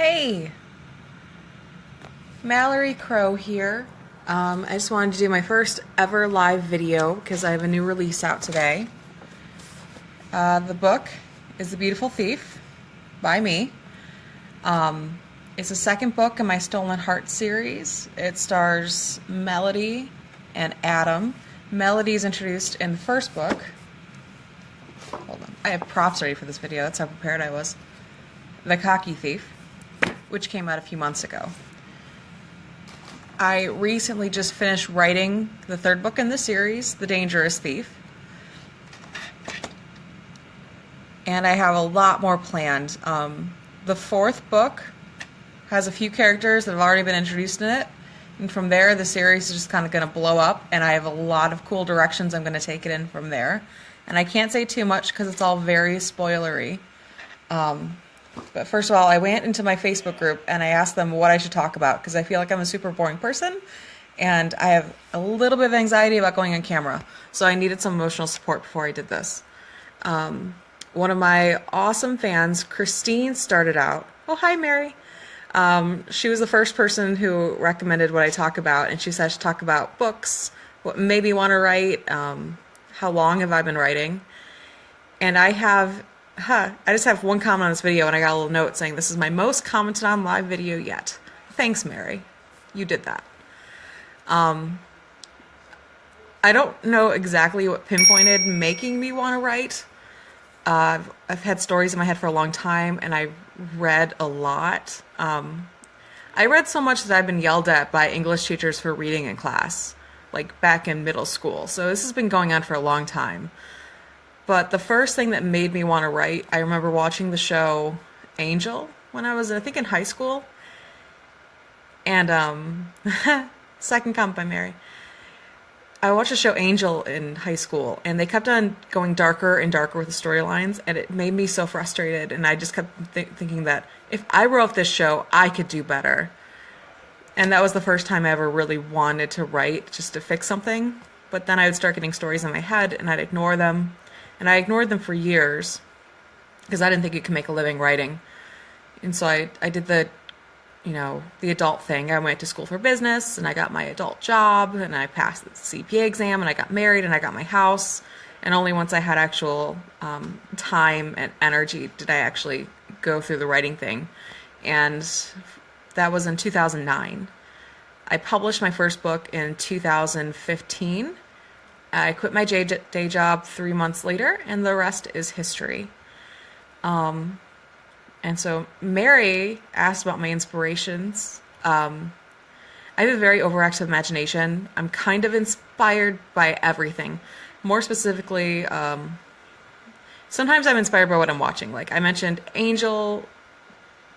Hey, Mallory Crowe here. I just wanted to do my first ever live video because I have a new release out today. The book is The Beautiful Thief by me. It's the second book in my Stolen Heart series. It stars Melody and Adam. Melody is introduced in the first book. Hold on. I have props ready for this video. That's how prepared I was. The Cocky Thief, which came out a few months ago. I recently just finished writing the third book in the series, The Dangerous Thief. And I have a lot more planned. The fourth book has a few characters that have already been introduced in it. And from there, the series is just kind of going to blow up. And I have a lot of cool directions I'm going to take it in from there. And I can't say too much because it's all very spoilery. But first of all, I went into my Facebook group and I asked them what I should talk about because I feel like I'm a super boring person and I have a little bit of anxiety about going on camera. So I needed some emotional support before I did this. One of my awesome fans, Christine, started out. Oh, hi, Mary. She was the first person who recommended what I talk about, and she said I should talk about books, what made me want to write, how long have I been writing. And I just have one comment on this video, and I got a little note saying this is my most commented on live video yet. Thanks, Mary. You did that. I don't know exactly what pinpointed making me want to write. I've had stories in my head for a long time, and I read a lot. I read so much that I've been yelled at by English teachers for reading in class, like back in middle school. So this has been going on for a long time. But the first thing that made me want to write, I remember watching the show Angel when I was, I think, in high school. And, second comment by Mary. I watched the show Angel in high school, and they kept on going darker and darker with the storylines, and it made me so frustrated, and I just kept thinking that if I wrote this show, I could do better. And that was the first time I ever really wanted to write, just to fix something. But then I would start getting stories in my head, and I'd ignore them. And I ignored them for years because I didn't think you could make a living writing. And so I did the adult thing. I went to school for business and I got my adult job and I passed the CPA exam and I got married and I got my house. And only once I had actual time and energy did I actually go through the writing thing. And that was in 2009. I published my first book in 2015. I quit my day job 3 months later, and the rest is history. And so Mary asked about my inspirations. I have a very overactive imagination. I'm kind of inspired by everything. More specifically, sometimes I'm inspired by what I'm watching. Like I mentioned, Angel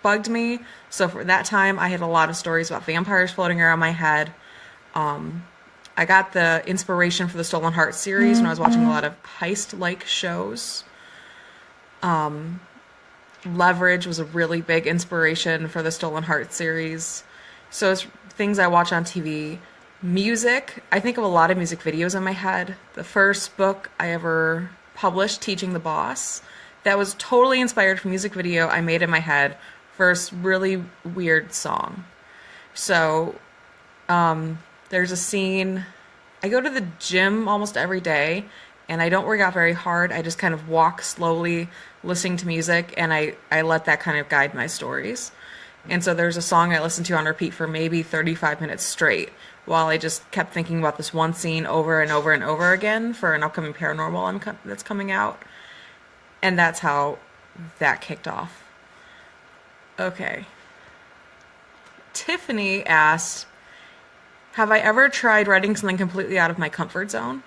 bugged me. So for that time, I had a lot of stories about vampires floating around my head. I got the inspiration for the Stolen Heart series when I was watching a lot of heist-like shows. Leverage was a really big inspiration for the Stolen Heart series. So it's things I watch on TV. Music, I think of a lot of music videos in my head. The first book I ever published, Teaching the Boss, that was totally inspired from a music video I made in my head for a really weird song. So, there's a scene, I go to the gym almost every day, and I don't work out very hard. I just kind of walk slowly, listening to music, and I let that kind of guide my stories. And so there's a song I listened to on repeat for maybe 35 minutes straight, while I just kept thinking about this one scene over and over and over again for an upcoming paranormal that's coming out. And that's how that kicked off. Okay. Tiffany asked, have I ever tried writing something completely out of my comfort zone?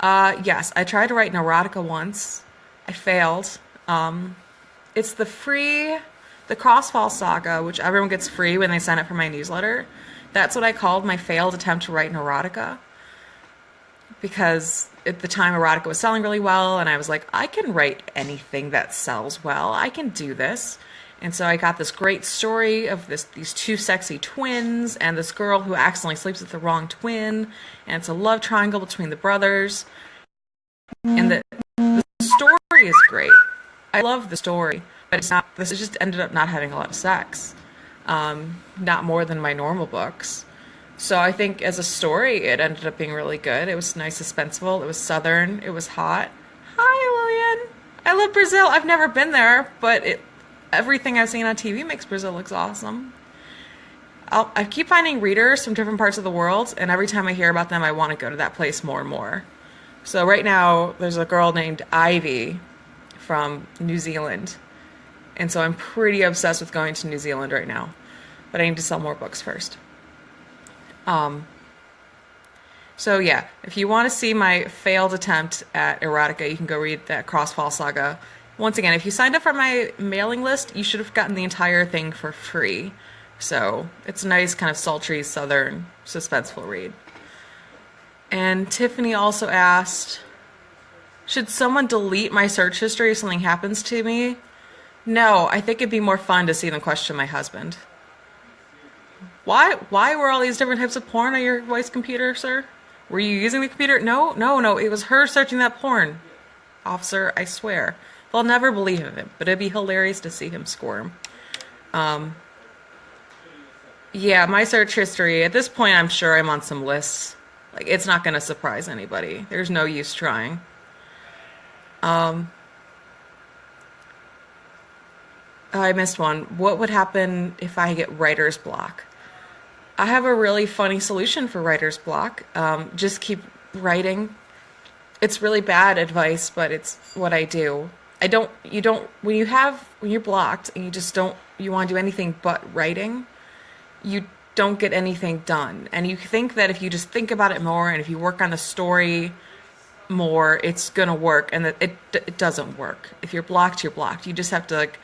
Yes, I tried to write an erotica once. I failed. It's the Crossfall Saga, which everyone gets free when they sign up for my newsletter. That's what I called my failed attempt to write an erotica. Because at the time, erotica was selling really well, and I was like, I can write anything that sells well. I can do this. And so I got this great story of these two sexy twins and this girl who accidentally sleeps with the wrong twin. And it's a love triangle between the brothers. And the story is great. I love the story, but this just ended up not having a lot of sex. not more than my normal books. So I think as a story, it ended up being really good. It was nice, suspenseful. It was southern. It was hot. Hi, Lillian. I love Brazil. I've never been there, but everything I've seen on TV makes Brazil look awesome. I keep finding readers from different parts of the world, and every time I hear about them, I want to go to that place more and more. So right now, there's a girl named Ivy from New Zealand, and so I'm pretty obsessed with going to New Zealand right now. But I need to sell more books first. So yeah, if you want to see my failed attempt at erotica, you can go read that Crossfall Saga. Once again, if you signed up for my mailing list, you should have gotten the entire thing for free. So it's a nice kind of sultry southern suspenseful read. And Tiffany also asked, should someone delete my search history if something happens to me? No, I think it'd be more fun to see them question my husband. Why were all these different types of porn on your wife's computer, sir? Were you using the computer? No, it was her searching that porn. Officer, I swear. They'll never believe him, but it'd be hilarious to see him squirm. Yeah, my search history, at this point, I'm sure I'm on some lists. Like, it's not going to surprise anybody. There's no use trying. I missed one. What would happen if I get writer's block? I have a really funny solution for writer's block. Just keep writing. It's really bad advice, but it's what I do. When you're blocked and you want to do anything but writing, you don't get anything done. And you think that if you just think about it more and if you work on the story more, it's gonna work, and that it doesn't work. If you're blocked, you're blocked. You just have to like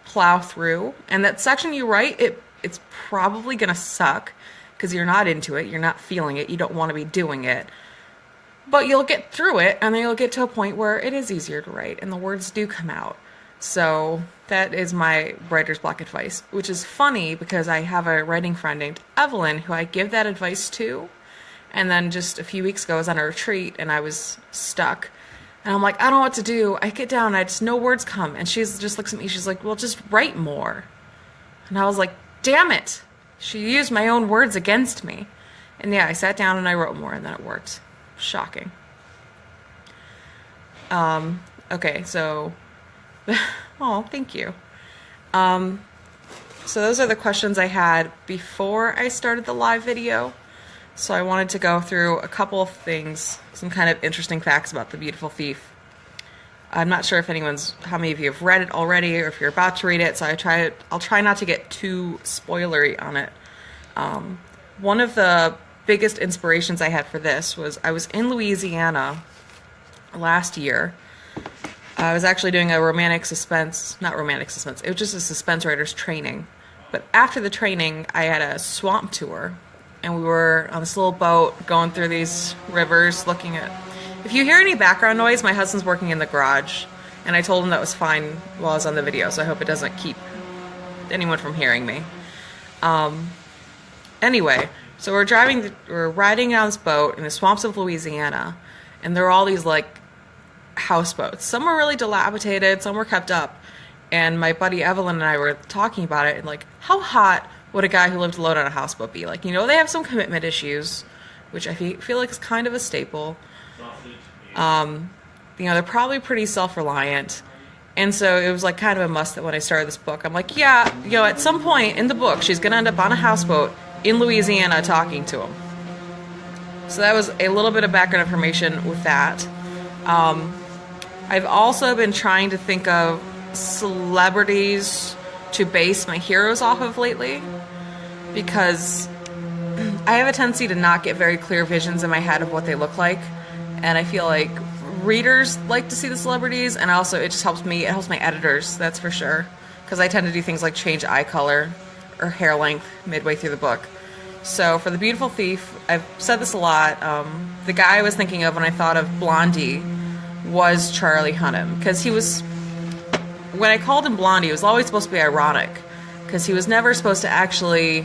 plow through, and that section you write, it's probably gonna suck because you're not into it, you're not feeling it, you don't want to be doing it, but you'll get through it, and then you'll get to a point where it is easier to write and the words do come out. So that is my writer's block advice, which is funny because I have a writing friend named Evelyn who I give that advice to. And then just a few weeks ago, I was on a retreat and I was stuck. And I'm like, I don't know what to do. I get down, no words come. And she just looks at me, she's like, well, just write more. And I was like, damn it. She used my own words against me. And yeah, I sat down and I wrote more, and then it worked. Shocking. Okay, so, oh, thank you. So those are the questions I had before I started the live video. So I wanted to go through a couple of things, some kind of interesting facts about The Beautiful Thief. I'm not sure how many of you have read it already, or if you're about to read it, so I'll try not to get too spoilery on it. One of the biggest inspirations I had for this was I was in Louisiana last year. I was actually doing a not romantic suspense, it was just a suspense writer's training. But after the training, I had a swamp tour. And we were on this little boat going through these rivers looking at... If you hear any background noise, my husband's working in the garage. And I told him that was fine while I was on the video, so I hope it doesn't keep anyone from hearing me. Anyway, so we're riding down this boat in the swamps of Louisiana. And there are all these, like, houseboats. Some were really dilapidated, some were kept up. And my buddy Evelyn and I were talking about it, and like, how hot would a guy who lived alone on a houseboat be? Like, they have some commitment issues, which I feel like is kind of a staple. They're probably pretty self-reliant. And so it was like kind of a must that when I started this book, I'm like, yeah, at some point in the book, she's going to end up on a houseboat in Louisiana talking to him. So that was a little bit of background information with that. I've also been trying to think of celebrities to base my heroes off of lately, because I have a tendency to not get very clear visions in my head of what they look like, and I feel like readers like to see the celebrities, and also it just helps me, it helps my editors, that's for sure, because I tend to do things like change eye color or hair length midway through the book. So for The Beautiful Thief, I've said this a lot, the guy I was thinking of when I thought of Blondie was Charlie Hunnam, because he was... When I called him Blondie, it was always supposed to be ironic, because he was never supposed to actually...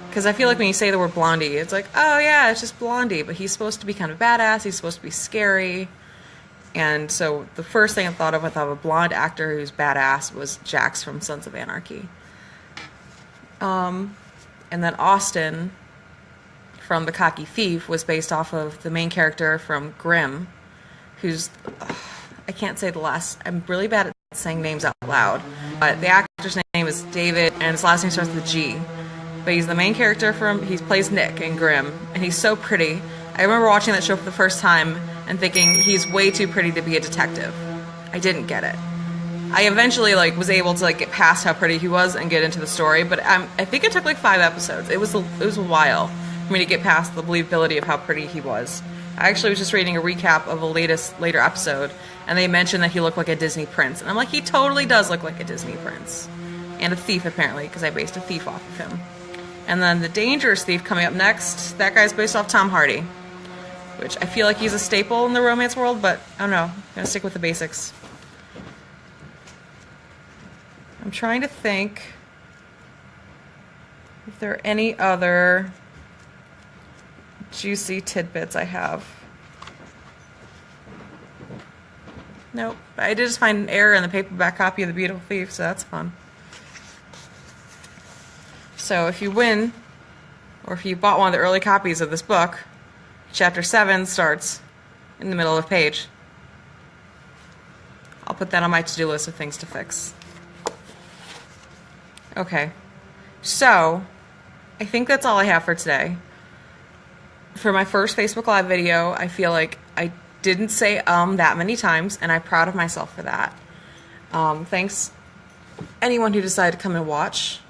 Because I feel like when you say the word Blondie, it's like, oh yeah, it's just Blondie, but he's supposed to be kind of badass, he's supposed to be scary, and so the first thing I thought of a blonde actor who's badass was Jax from Sons of Anarchy. And then Austin from The Cocky Thief was based off of the main character from Grimm, who's, I can't say the last, I'm really bad at saying names out loud, but the actor's name is David, and his last name starts with a G. But he's the main character he plays Nick in Grimm, and he's so pretty. I remember watching that show for the first time and thinking he's way too pretty to be a detective. I didn't get it. I eventually was able to get past how pretty he was and get into the story, but I think it took 5 episodes. It was a while for me to get past the believability of how pretty he was. I actually was just reading a recap of a later episode, and they mentioned that he looked like a Disney prince, and I'm like, he totally does look like a Disney prince, and a thief apparently, because I based a thief off of him. And then the Dangerous Thief coming up next, that guy's based off Tom Hardy, which I feel like he's a staple in the romance world, but I don't know, I'm gonna stick with the basics. I'm trying to think if there are any other juicy tidbits I have. Nope. I did just find an error in the paperback copy of The Beautiful Thief, so that's fun. So if you win, or if you bought one of the early copies of this book, Chapter 7 starts in the middle of the page. I'll put that on my to-do list of things to fix. Okay, so I think that's all I have for today. For my first Facebook Live video, I feel like I didn't say that many times, and I'm proud of myself for that. Thanks anyone who decided to come and watch.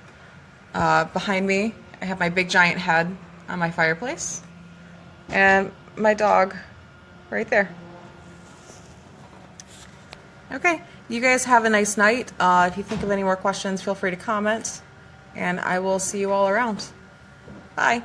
Behind me, I have my big giant head on my fireplace, and my dog right there. Okay, you guys have a nice night. If you think of any more questions, feel free to comment, and I will see you all around. Bye.